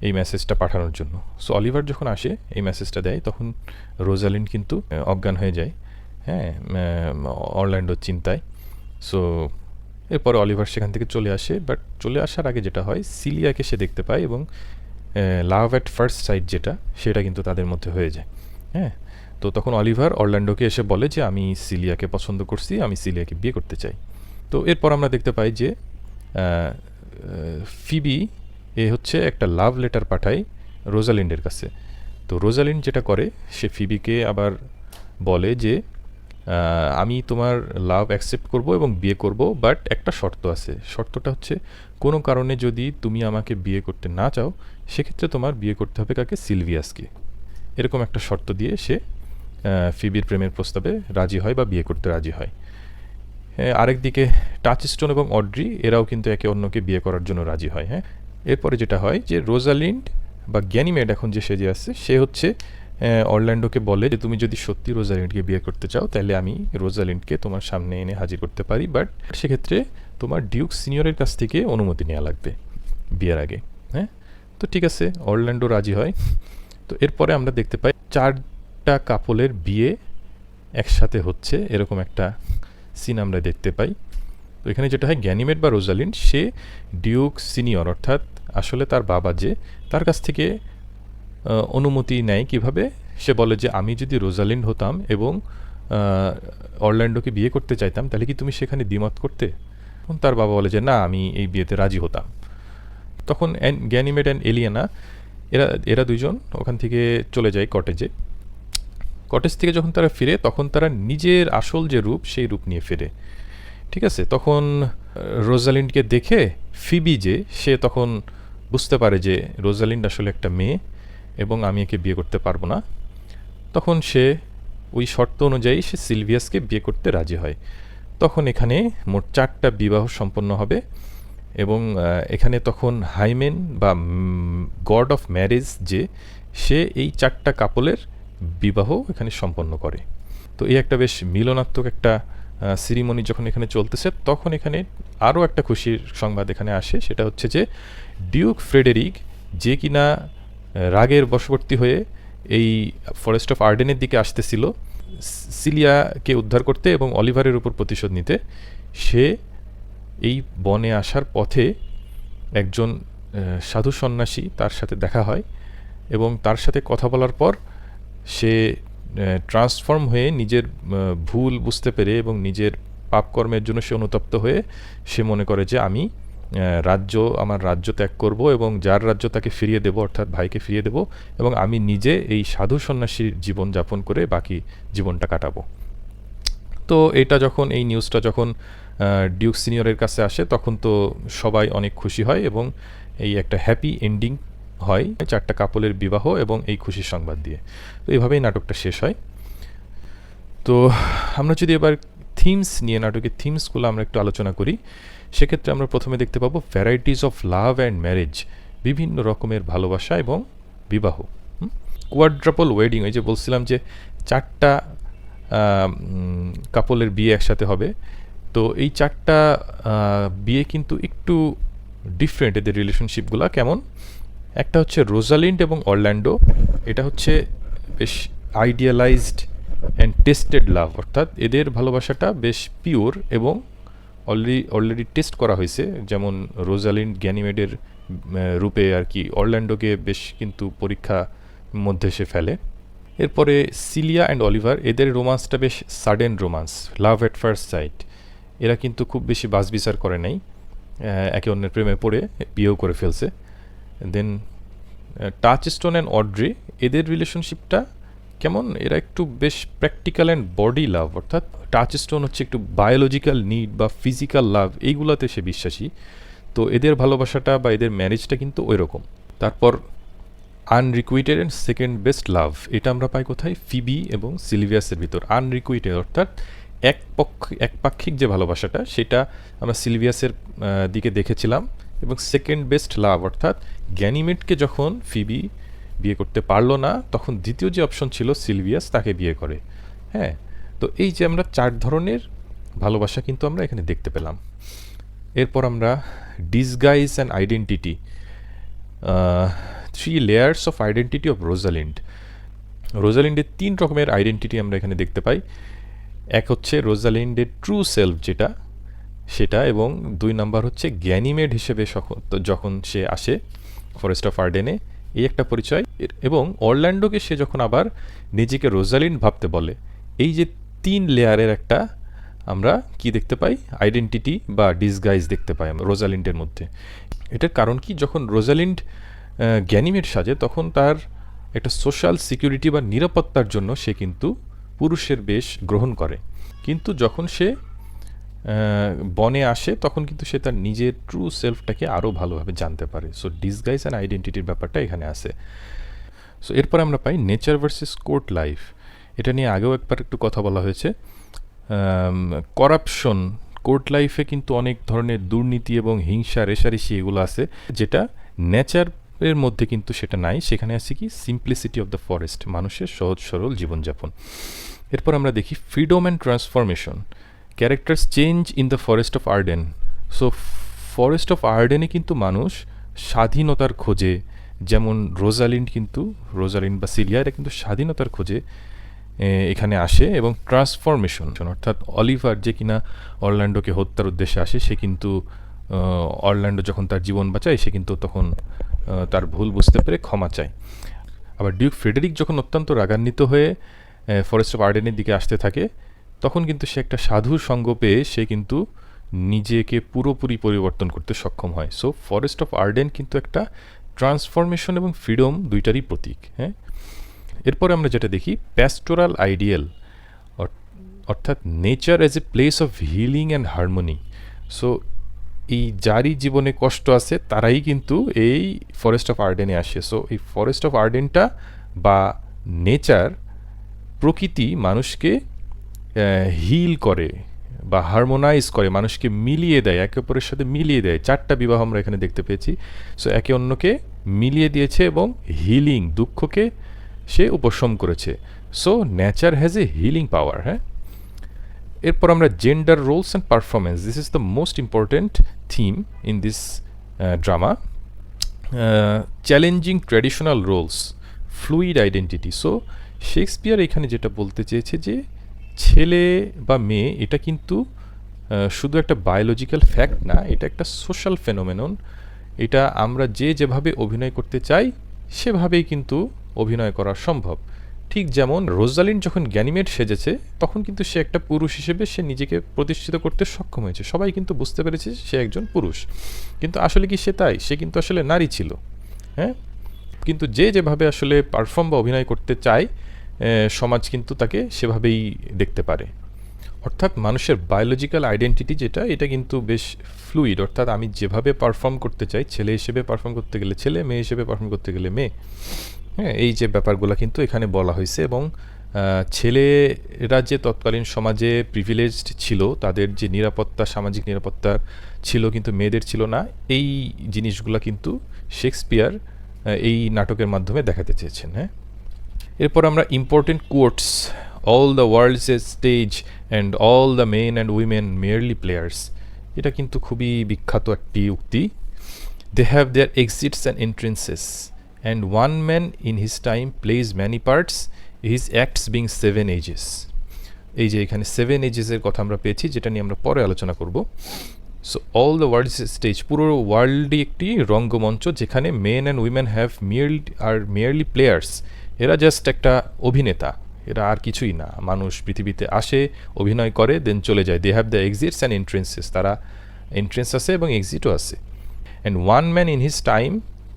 এই মেসেজটা পাঠানোর জন্য। সো অলিভার যখন আসে এই মেসেজটা দেয়, তখন রোজালিন্ড কিন্তু অজ্ঞান হয়ে যায়, হ্যাঁ, অরল্যান্ডোর চিন্তায়। সো এরপরে অলিভার সেখান থেকে চলে আসে, বাট চলে আসার আগে যেটা হয়, সিলিয়াকে সে দেখতে পায় এবং লাভ অ্যাট ফার্স্ট সাইট যেটা, সেটা কিন্তু তাদের মধ্যে হয়ে যায়। হ্যাঁ, তো তখন অলিভার অরল্যান্ডোকে এসে বলে যে আমি সিলিয়াকে পছন্দ করছি, আমি সিলিয়াকে বিয়ে করতে চাই। তো এরপর আমরা দেখতে পাই যে ফিবি হচ্ছে একটা লাভ লেটার পাঠায় রোজালিন্ডের কাছে। তো রোজালিন্ড যেটা করে, সে ফিবিকে আবার বলে যে আমি তোমার লাভ অ্যাকসেপ্ট করব এবং বিয়ে করব, বাট একটা শর্ত আছে। শর্তটা হচ্ছে কোনো কারণে যদি তুমি আমাকে বিয়ে করতে না চাও, সেক্ষেত্রে তোমার বিয়ে করতে হবে কাকে? সিলভিয়াসকে। এরকম একটা শর্ত দিয়ে সে ফিবির প্রেমের প্রস্তাবে রাজি হয় বা বিয়ে করতে রাজি হয়। আরেকদিকে টাচস্টোন এবং অড্রি এরাও কিন্তু একে অন্যকে বিয়ে করার জন্য রাজি হয়। হ্যাঁ, এরপরে যেটা হয় যে রোজালিন্ড বা গ্যানিমেড এখন যে সেজে আছে, সে হচ্ছে অরল্যান্ডোকে বলে যে তুমি যদি সত্যি রোজালিন্ডকে বিয়ে করতে চাও, তাহলে আমি রোজালিন্ডকে তোমার সামনে এনে হাজির করতে পারি, বাট সেক্ষেত্রে তোমার ডিউক সিনিয়রের কাছ থেকে অনুমতি নেওয়া লাগবে বিয়ের আগে। হ্যাঁ, তো ঠিক আছে, অরল্যান্ডো রাজি হয়। তো এরপরে আমরা দেখতে পাই 4টা কাপলের বিয়ে একসাথে হচ্ছে, এরকম একটা সিন আমরা দেখতে পাই। তো এখানে যেটা হয়, গ্যানিমেড বা রোজালিন্ড সে ডিউক সিনিয়র, অর্থাৎ আসলে তার বাবা যে, তার কাছ থেকে অনুমতি নেয় কিভাবে? সে বলে যে আমি যদি রোজালিন্ড হতাম এবং অরল্যান্ডোকে বিয়ে করতে চাইতাম, তাহলে কি তুমি সেখানে দ্বিমত করতে? তখন তার বাবা বলে যে না, আমি এই বিয়েতে রাজি হতাম। তখন গ্যানিমেড অ্যান্ড এলিয়ানা এরা দুইজন ওখান থেকে চলে যায় কটেজে। কটেজ থেকে যখন তারা ফিরে, তখন তারা নিজের আসল যে রূপ, সেই রূপ নিয়ে ফিরে। ঠিক আছে, তখন রোজালিন্ডকে দেখে ফিবি যে, সে তখন বুঝতে পারে যে রোজালিন্ড আসলে একটা মেয়ে এবং আমি একে বিয়ে করতে পারবো না। তখন সে ওই শর্ত অনুযায়ী সে সিলভিয়াসকে বিয়ে করতে রাজি হয়। তখন এখানে মোট 4টা বিবাহ সম্পন্ন হবে এবং এখানে তখন হাইমেন বা গড অফ ম্যারেজ যে, সে এই 4টা কাপলের বিবাহ এখানে সম্পন্ন করে। তো এই একটা বেশ মিলনাত্মক একটা সিরিমনি যখন এখানে চলতেছে, তখন এখানে আরও একটা খুশির সংবাদ এখানে আসে। সেটা হচ্ছে যে ডিউক ফ্রেডেরিক, যে কিনা রাগের বশবর্তী হয়ে এই ফরেস্ট অফ আর্ডেনের দিকে আসতেছিল সিলিয়াকে উদ্ধার করতে এবং অলিভারের উপর প্রতিশোধ নিতে, সে এই বনে আসার পথে একজন সাধু সন্ন্যাসী তার সাথে দেখা হয় এবং তার সাথে কথা বলার পর সে ট্রান্সফর্ম হয়ে নিজের ভুল বুঝতে পেরে এবং নিজের পাপকর্মের জন্য সে অনুতপ্ত হয়ে সে মনে করে যে আমি আমার রাজ্য ত্যাগ করব এবং যার রাজ্য তাকে ফিরিয়ে দেব, অর্থাৎ ভাইকে ফিরিয়ে দেব, এবং আমি নিজে এই সাধু সন্ন্যাসীর জীবন যাপন করে বাকি জীবনটা কাটাবো। তো এটা যখন, এই নিউজটা যখন ডিউক সিনিয়রের কাছে আসে, তখন তো সবাই অনেক খুশি হয় এবং এই একটা হ্যাপি এন্ডিং হয় 4টা কাপলের বিবাহ এবং এই খুশির সংবাদ দিয়ে। তো এইভাবেই নাটকটা শেষ হয়। তো আমরা যদি এবার থিমস নিয়ে, নাটকের থিমসগুলো আমরা একটু আলোচনা করি, সেক্ষেত্রে আমরা প্রথমে দেখতে পাবো varieties of love and marriage, বিভিন্ন রকমের ভালোবাসা এবং বিবাহ। কোয়াড্রাপল ওয়েডিং, ওই যে বলছিলাম যে 4টা কাপলের বিয়ে একসাথে হবে। তো এই 4টা বিয়ে কিন্তু একটু ডিফারেন্ট, এদের রিলেশনশিপগুলো কেমন। একটা হচ্ছে রোজালিন্ড এবং অরল্যান্ডো, এটা হচ্ছে বেশ আইডিয়ালাইজড অ্যান্ড টেস্টেড লাভ, অর্থাৎ এদের ভালোবাসাটা বেশ পিওর এবং অলরেডি টেস্ট করা হয়েছে। যেমন রোজালিন্ড গ্যানিমেডের রূপে আর কি অরল্যান্ডোকে বেশ কিন্তু পরীক্ষা মধ্যে সে ফেলে। এরপরে সিলিয়া অ্যান্ড অলিভার, এদের রোমান্সটা বেশ sudden romance, love at first sight. এরা কিন্তু খুব বেশি বাছবিচার করে নাই, একে অন্যের প্রেমে পড়ে বিয়েও করে ফেলছে। দেন টাচস্টোন অ্যান্ড অড্রে, এদের রিলেশনশিপটা কেমন, এরা একটু বেশ প্র্যাকটিক্যাল অ্যান্ড বডি লাভ, অর্থাৎ টাচস্টোন হচ্ছে একটু বায়োলজিক্যাল নিড বা ফিজিক্যাল লাভ, এইগুলাতে সে বিশ্বাসী। তো এদের ভালোবাসাটা বা এদের ম্যারেজটা কিন্তু ওই রকম। তারপর আনরিকুইটেড অ্যান্ড সেকেন্ড বেস্ট লাভ, এটা আমরা পাই কোথায়, ফিবি এবং সিলভিয়াসের ভিতর। আনরিকুইটেড অর্থাৎ একপাক্ষিক যে ভালোবাসাটা, সেটা আমরা সিলভিয়াসের দিকে দেখেছিলাম। এবং সেকেন্ড বেস্ট লাভ অর্থাৎ গ্যানিমেডকে যখন ফিবি বিয়ে করতে পারলো না, তখন দ্বিতীয় যে অপশন ছিল সিলভিয়াস, তাকে বিয়ে করে। হ্যাঁ, তো এই যে আমরা 4 ধরনের ভালোবাসা কিন্তু আমরা এখানে দেখতে পেলাম। এরপর আমরা disguise and identity, 3 layers of identity of Rosalind. রোজালিন্ডের 3 রকমের আইডেন্টিটি আমরা এখানে দেখতে পাই। এক হচ্ছে রোজালিন্ডের ট্রু সেলফ যেটা, সেটা, এবং 2 নাম্বার হচ্ছে গ্যানিমেড হিসেবে যখন সে আসে ফরেস্ট অফ আর্ডেনে, এই একটা পরিচয়। এবং অরল্যান্ডোকে সে যখন আবার নিজেকে রোজালিন্ড ভাবতে বলে, এই যে 3 লেয়ারের একটা আমরা কি দেখতে পাই, আইডেন্টিটি বা ডিসগাইজ দেখতে পাই আমরা রোজালিন্ডের মধ্যে। এটার কারণ কি, যখন রোজালিন্ড গ্যানিমেড সাজে, তখন তার একটা সোশ্যাল সিকিউরিটি বা নিরাপত্তার জন্য সে কিন্তু পুরুষের বেশ গ্রহণ করে। কিন্তু যখন সে বনে আসে, তখন কিন্তু সে তার নিজের ট্রু সেলফটাকে আরও ভালোভাবে জানতে পারে। সো ডিসগাইজ অ্যান্ড আইডেন্টিটির ব্যাপারটা এখানে আছে। সো এরপর আমরা পাই নেচার ভার্সেস কোর্ট লাইফ। এটা নিয়ে আগেও একবার একটু কথা বলা হয়েছে। করাপশন, কোর্ট লাইফে কিন্তু অনেক ধরনের দুর্নীতি এবং হিংসা রেষারেষি এগুলো আছে, যেটা নেচারের মধ্যে কিন্তু সেটা নাই। সেখানে আছে কি, সিম্পলিসিটি অফ দ্য ফরেস্ট, মানুষের সহজ সরল জীবনযাপন। এরপর আমরা দেখি freedom and transformation, characters change in the forest of Arden. So forest of আর্ডেনে কিন্তু মানুষ স্বাধীনতার খোঁজে, যেমন রোজালিন্ড বা সিলিয়া, এরা কিন্তু স্বাধীনতার খোঁজে এখানে আসে। এবং ট্রান্সফরমেশন অর্থাৎ অলিভার যে কিনা অরল্যান্ডোকে হত্যার উদ্দেশ্যে আসে, সে কিন্তু অরল্যান্ডো যখন তার জীবন বাঁচায়, সে কিন্তু তখন তার ভুল বুঝতে পেরে ক্ষমা চায়। আবার ডিউক ফ্রেডেরিক যখন অত্যন্ত রাগান্বিত হয়ে ফরেস্ট অফ আর্ডেনের দিকে আসতে থাকে, তখন কিন্তু সে একটা সাধুর সঙ্গ পেয়ে সে কিন্তু নিজেকে পুরোপুরি পরিবর্তন করতে সক্ষম হয়। সো ফরেস্ট অফ আর্ডেন কিন্তু একটা ট্রান্সফরমেশন এবং ফ্রিডম দুইটারই প্রতীক। হ্যাঁ, এরপরে আমরা যেটা দেখি প্যাস্টোরাল আইডিয়াল, অর্থাৎ nature as a place of healing and harmony. So এই যারই জীবনে কষ্ট আছে, তারাই কিন্তু এই ফরেস্ট অফ আর্ডেনে আসে। সো এই ফরেস্ট অফ আর্ডেনটা বা নেচার, প্রকৃতি মানুষকে হিল করে বা হারমোনাইজ করে, মানুষকে মিলিয়ে দেয়, একে অপরের সাথে মিলিয়ে দেয়। 4টা বিবাহ আমরা এখানে দেখতে পেয়েছি। সো একে অন্যকে মিলিয়ে দিয়েছে এবং হিলিং, দুঃখকে সে উপশম করেছে। So nature has a healing power. হ্যাঁ, এরপর আমরা gender roles and performance, this is the most important theme in this drama. Challenging traditional roles, fluid identity. So Shakespeare এখানে যেটা বলতে চেয়েছে যে ছেলে বা মেয়ে এটা কিন্তু শুধু একটা বায়োলজিক্যাল ফ্যাক্ট না, এটা একটা সোশ্যাল ফেনোমেনন। এটা আমরা যেভাবে অভিনয় করতে চাই সেভাবেই কিন্তু অভিনয় করা সম্ভব। ঠিক যেমন রোজালিন্ড যখন গ্যানিমেড সেজেছে, তখন কিন্তু সে একটা পুরুষ হিসেবে সে নিজেকে প্রতিষ্ঠিত করতে সক্ষম হয়েছে। সবাই কিন্তু বুঝতে পেরেছে সে একজন পুরুষ, কিন্তু আসলে কি সে তাই? সে কিন্তু আসলে নারী ছিল। হ্যাঁ, কিন্তু যেভাবে আসলে পারফর্ম বা অভিনয় করতে চায়, সমাজ কিন্তু তাকে সেভাবেই দেখতে পারে। অর্থাৎ মানুষের বায়োলজিক্যাল আইডেন্টিটি যেটা, এটা কিন্তু বেশ ফ্লুইড, অর্থাৎ আমি যেভাবে পারফর্ম করতে চাই, ছেলে হিসেবে পারফর্ম করতে গেলে ছেলে, মেয়ে হিসেবে পারফর্ম করতে গেলে মেয়ে। হ্যাঁ, এই যে ব্যাপারগুলো কিন্তু এখানে বলা হয়েছে। এবং ছেলেরা যে তৎকালীন সমাজে প্রিভিলেজড ছিল, তাদের যে নিরাপত্তা, সামাজিক নিরাপত্তা ছিল, কিন্তু মেয়েদের ছিল না, এই জিনিসগুলো কিন্তু শেক্সপিয়ার এই নাটকের মাধ্যমে দেখাতে চেয়েছেন। হ্যাঁ, এরপর আমরা important quotes, all the world's a stage and all the men and women merely players, এটা কিন্তু খুবই বিখ্যাত একটি উক্তি। They have their exits and entrances and one man in his time plays many parts, his acts being 7 ages। এই যে এখানে 7 ages-এর কথা আমরা পেয়েছি, যেটা নিয়ে আমরা পরে আলোচনা করব। So all the world stage, পুরো ওয়ার্ল্ডই একটি রঙ্গমঞ্চ, যেখানে main and women have merely players, এরা জাস্ট একটা অভিনেতা, এরা আর কিছুই না। মানুষ পৃথিবীতে আসে, অভিনয় করে, দেন চলে যায়। They have the exits and entrances, তারা এন্ট্রেন্স আছে এবং এক্সিটও আছে। And one man in his time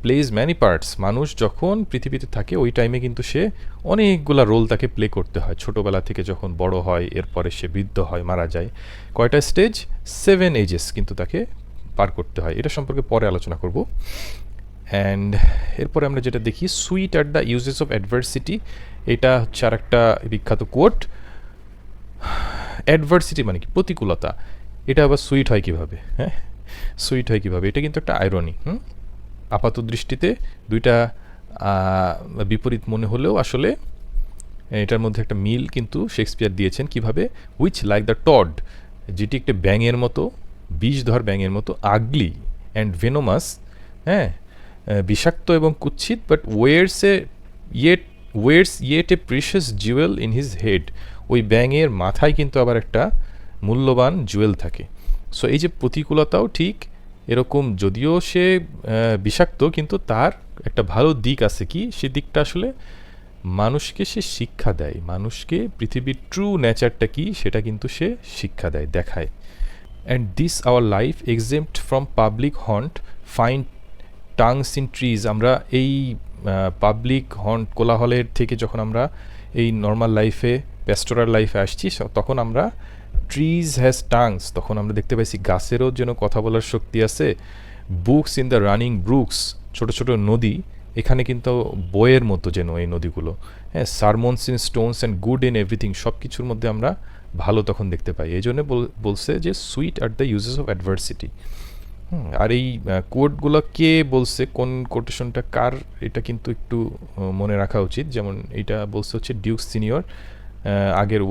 plays many parts. মানুষ যখন পৃথিবীতে থাকে ওই টাইমে কিন্তু সে অনেকগুলা রোল তাকে প্লে করতে হয়, ছোটোবেলা থেকে যখন বড় হয়, এরপরে সে বৃদ্ধ হয়, মারা যায়। কয়টা স্টেজ? 7 এজেস কিন্তু তাকে পার করতে হয়। এটা সম্পর্কে পরে আলোচনা করব। অ্যান্ড এরপরে আমরা যেটা দেখি, sweet at the uses of adversity, এটা হচ্ছে আর একটা বিখ্যাত কোট। অ্যাডভার্সিটি মানে কি? প্রতিকূলতা। এটা আবার সুইট হয় কীভাবে? হ্যাঁ, সুইট হয় কীভাবে? এটা কিন্তু একটা আইরনি। আপাত দৃষ্টিতে দুইটা বিপরীত মনে হলেও আসলে এটার মধ্যে একটা মিল কিন্তু শেক্সপিয়ার দিয়েছেন কিভাবে। উইচ লাইক দ্য টড, যেটি একটা ব্যাঙের মতো, বিষধর ব্যাঙের মতো, আগলি অ্যান্ড ভেনোমাস, হ্যাঁ, বিষাক্ত এবং কুৎসিত, but wears yet a precious jewel in his head. ওই ব্যাঙের মাথায় কিন্তু আবার একটা মূল্যবান জুয়েল থাকে। সো এই যে প্রতিকূলতাও ঠিক এরকম, যদিও সে বিষাক্ত, কিন্তু তার একটা ভালো দিক আছে। কি সে দিকটা? আসলে মানুষকে সে শিক্ষা দেয়, মানুষকে পৃথিবীর ট্রু নেচারটা কি সেটা কিন্তু সে শিক্ষা দেয়, দেখায়। And this our life exempt from public haunt find tongues in trees. আমরা এই পাবলিক হন্ট, কোলাহলের থেকে যখন আমরা এই নর্মাল লাইফে, প্যাস্টোরাল লাইফে আসছি, তখন আমরা ট্রিজ হ্যাজ টাংস, তখন আমরা দেখতে পাইছি গাছেরও যেন কথা বলার শক্তি আছে। Books in the running Brooks, ছোটো ছোটো নদী, এখানে কিন্তু বইয়ের মতো যেন এই নদীগুলো। হ্যাঁ, sermons in stones and good in everything, সব কিছুর মধ্যে আমরা ভালো তখন দেখতে পাই। এই জন্য বলছে যে sweet at the uses of adversity. আর এই কোটগুলো কে বলছে, কোন কোটেশনটা কার, এটা কিন্তু একটু মনে রাখা উচিত। যেমন এটা বলছে হচ্ছে ডিউক সিনিয়র, আগের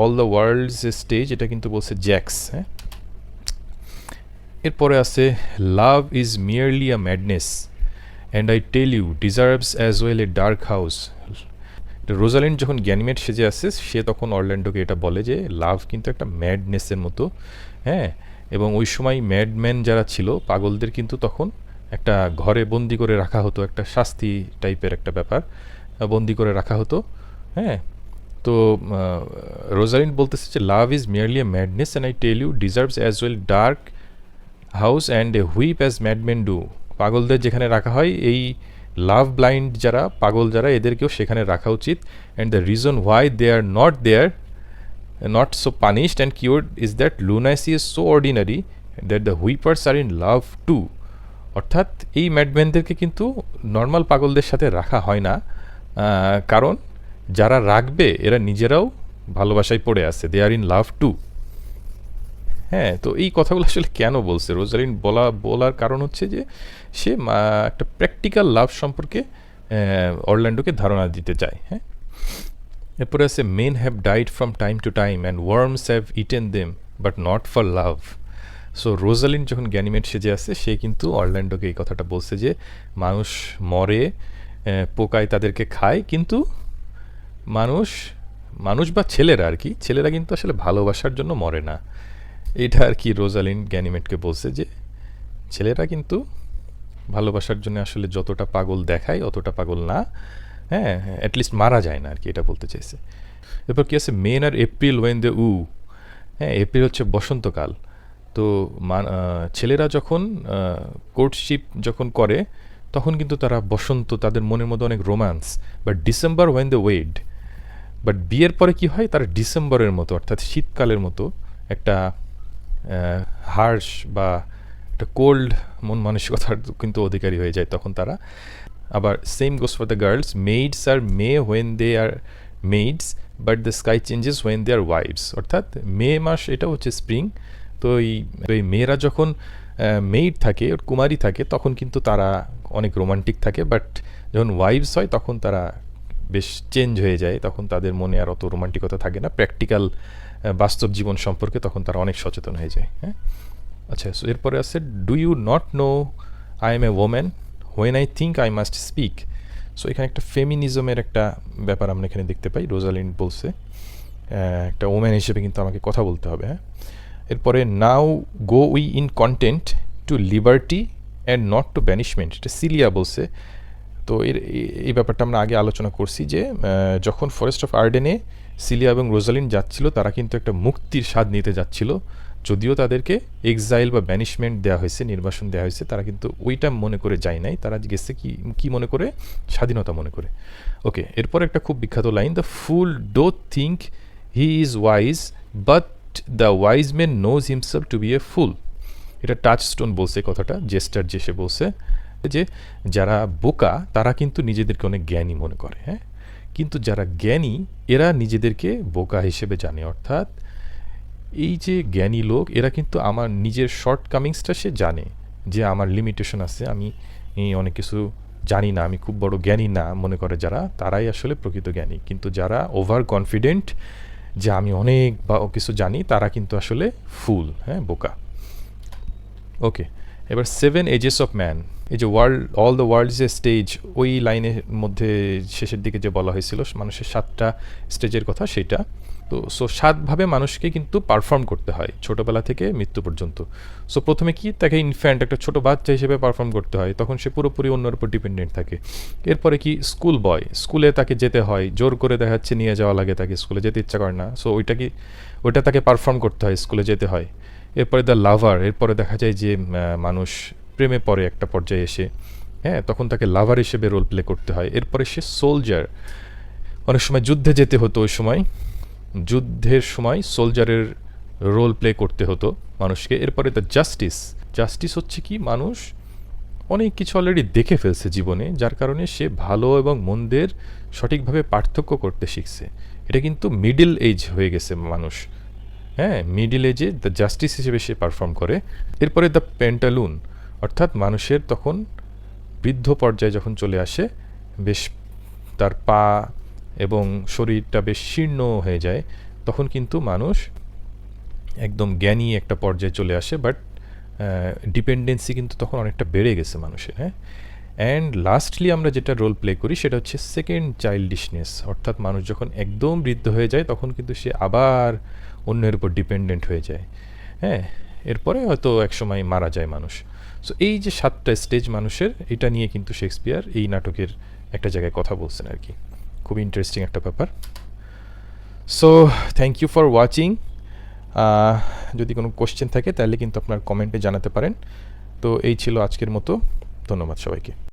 অল দ্য ওয়ার্ল্ডস স্টেজ, এটা কিন্তু বলছে জ্যাক্স। হ্যাঁ, এরপরে আছে love is merely a madness and I tell you deserves as well a dark house. Rosalind যখন গ্যানিমেড সেজে আসে, সে তখন অরল্যান্ডোকে এটা বলে যে লাভ কিন্তু একটা ম্যাডনেসের মতো। হ্যাঁ, এবং ওই সময় ম্যাডম্যান যারা ছিল, পাগলদের কিন্তু তখন একটা ঘরে বন্দি করে রাখা হতো, একটা শাস্তি টাইপের একটা ব্যাপার, বন্দি করে রাখা হতো। হ্যাঁ, তো রোজালিন্ড বলতেছে যে love is merely a madness and I tell you deserves as well dark house and a whip as madman do. পাগলদের যেখানে রাখা হয়, এই লাভ ব্লাইন্ড যারা, পাগল যারা, এদেরকেও সেখানে রাখা উচিত। And the reason why they are not so punished and cured is that lunacy is so ordinary that the whippers are in love too. অর্থাৎ এই ম্যাডম্যানদেরকে কিন্তু নর্মাল পাগলদের সাথে রাখা হয় না, কারণ যারা রাখবে এরা নিজেরাও ভালোবাসায় পড়ে আছে, দে আর ইন লাভ টু। হ্যাঁ, তো এই কথাগুলো আসলে কেন বলছে রোজালিন? বলার কারণ হচ্ছে যে সে একটা প্র্যাকটিক্যাল লাভ সম্পর্কে অরল্যান্ডোকে ধারণা দিতে চায়। হ্যাঁ, এরপরে আছে men have died from time to time and worms have eaten them but not for love. So Rosalyn যখন গ্যানিমেড সেজে আছে, সে কিন্তু অরল্যান্ডোকে এই কথাটা বলছে যে মানুষ মরে, পোকায় তাদেরকে খায়, কিন্তু মানুষ বা ছেলেরা আর কি, ছেলেরা কিন্তু আসলে ভালোবাসার জন্য মরে না। এটা আর কি রোজালিন গ্যানিমেডকে বলছে যে ছেলেরা কিন্তু ভালোবাসার জন্য আসলে যতটা পাগল দেখায় অতটা পাগল না। হ্যাঁ, অ্যাটলিস্ট মারা যায় না আর কি, এটা বলতে চাইছে। এরপর কি আছে, men are April when they woo. হ্যাঁ, এপ্রিল হচ্ছে বসন্তকাল। তো ছেলেরা যখন কোর্টশিপ যখন করে, তখন কিন্তু তারা বসন্ত, তাদের মনের মধ্যে অনেক romance. But December when they wed, but বিয়ের পরে কি হয়, তারা ডিসেম্বরের মতো, অর্থাৎ শীতকালের মতো একটা হার্শ বা একটা কোল্ড মন মানসিকতার কিন্তু অধিকারী হয়ে যায় তখন তারা। আবার same goes for the girls, maids are May when they are maids but the sky changes when they are wives. অর্থাৎ মে মাস এটা হচ্ছে স্প্রিং। তো এই মেয়েরা যখন মেইড থাকে, কুমারী থাকে, তখন কিন্তু তারা অনেক রোমান্টিক থাকে, বাট যখন ওয়াইভস হয় তখন তারা বেশ চেঞ্জ হয়ে যায়, তখন তাদের মনে আর অত রোমান্টিকতা থাকে না, প্র্যাকটিক্যাল বাস্তব জীবন সম্পর্কে তখন তারা অনেক সচেতন হয়ে যায়। হ্যাঁ, আচ্ছা, সো এরপরে আছে do you not know I am a woman when I think I must speak. So এখানে একটা ফেমিনিজমের একটা ব্যাপার আমরা এখানে দেখতে পাই। রোজালিন্ড বলছে একটা ওম্যান হিসেবে কিন্তু আমাকে কথা বলতে হবে। হ্যাঁ, এরপরে now go we in content to liberty and not to banishment, এটা সিলিয়া বলছে। তো এই ব্যাপারটা আমরা আগে আলোচনা করছি যে যখন ফরেস্ট অফ আর্ডেনে সিলিয়া এবং রোজালিন যাচ্ছিল, তারা কিন্তু একটা মুক্তির স্বাদ নিতে যাচ্ছিল। যদিও তাদেরকে এক্সাইল বা ব্যানিশমেন্ট দেওয়া হয়েছে, নির্বাসন দেওয়া হয়েছে, তারা কিন্তু ওইটা মনে করে যায় নাই। তারা গেছে কি মনে করে? স্বাধীনতা মনে করে। ওকে, এরপর একটা খুব বিখ্যাত line, the fool do think he is wise but the wise man knows himself to be a fool. এটা টাচস্টোন বলছে কথাটা, জেস্টার যে সে বলছে যে যারা বোকা তারা কিন্তু নিজেদেরকে অনেক জ্ঞানী মনে করে, হ্যাঁ, কিন্তু যারা জ্ঞানী এরা নিজেদেরকে বোকা হিসেবে জানে। অর্থাৎ এই যে জ্ঞানী লোক, এরা কিন্তু আমার নিজের শর্টকামিংসটা সে জানে যে আমার লিমিটেশন আছে, আমি অনেক কিছু জানি না, আমি খুব বড় জ্ঞানী না মনে করে যারা, তারাই আসলে প্রকৃত জ্ঞানী। কিন্তু যারা ওভার কনফিডেন্ট যে আমি অনেক বা কিছু জানি, তারা কিন্তু আসলে ফুল, হ্যাঁ, বোকা। ওকে, এবার 7 এজেস অফ ম্যান, এই যে all the world is a stage, ওই লাইনের মধ্যে শেষের দিকে যে বলা হয়েছিল মানুষের 7টা স্টেজের কথা, সেটা তো 7ভাবে মানুষকে কিন্তু পারফর্ম করতে হয় ছোটোবেলা থেকে মৃত্যু পর্যন্ত। সো প্রথমে কি, তাকে ইনফ্যান্ট, একটা ছোটো বাচ্চা হিসেবে পারফর্ম করতে হয়, তখন সে পুরোপুরি অন্যের উপর ডিপেন্ডেন্ট থাকে। এরপরে কি, স্কুল বয়, স্কুলে তাকে যেতে হয়, জোর করে দেখা যাচ্ছে নিয়ে যাওয়া লাগে, তাকে স্কুলে যেতে ইচ্ছা করে না, সো ওইটা তাকে পারফর্ম করতে হয়, স্কুলে যেতে হয়। এরপরে দ্য লাভার, এরপরে দেখা যায় যে মানুষ প্রেমে পড়ে একটা পর্যায়ে এসে, হ্যাঁ, তখন তাকে লাভার হিসেবে রোল প্লে করতে হয়। এরপরে সে সোলজার, অনেক সময় যুদ্ধে যেতে হতো, ওই সময় যুদ্ধের সময় সোলজারের রোল প্লে করতে হতো মানুষকে। এরপরে দ্য জাস্টিস হচ্ছে কি, মানুষ অনেক কিছু অলরেডি দেখে ফেলছে জীবনে, যার কারণে সে ভালো এবং মন্দের সঠিকভাবে পার্থক্য করতে শিখছে। এটা কিন্তু মিডল এজ হয়ে গেছে মানুষ, হ্যাঁ, মিডল এজে দ্য জাস্টিস হিসেবে সে পারফর্ম করে। এরপরে দ্য পেন্টালুন, অর্থাৎ মানুষের তখন বৃদ্ধ পর্যায়ে যখন চলে আসে, বেশ তার পা এবং শরীরটা বেশ শীর্ণ হয়ে যায়, তখন কিন্তু মানুষ একদম জ্ঞানী একটা পর্যায়ে চলে আসে, বাট ডিপেন্ডেন্সি কিন্তু তখন অনেকটা বেড়ে গেছে মানুষের, হ্যাঁ। অ্যান্ড লাস্টলি আমরা যেটা রোল প্লে করি সেটা হচ্ছে সেকেন্ড চাইল্ডিশনেস, অর্থাৎ মানুষ যখন একদম বৃদ্ধ হয়ে যায় তখন কিন্তু সে আবার অন্যের উপর ডিপেন্ডেন্ট হয়ে যায়, হ্যাঁ। এরপরে হয়তো একসময় মারা যায় মানুষ। সো এই যে 7টা স্টেজ মানুষের, এটা নিয়ে কিন্তু শেক্সপিয়ার এই নাটকের একটা জায়গায় কথা বলছেন আর কি। খুব ইন্টারেস্টিং একটা ব্যাপার। So thank you for watching. যদি কোনো কোশ্চেন থাকে তাহলে কিন্তু আপনার কমেন্টে জানাতে পারেন। তো এই ছিল আজকের মতো, ধন্যবাদ সবাইকে।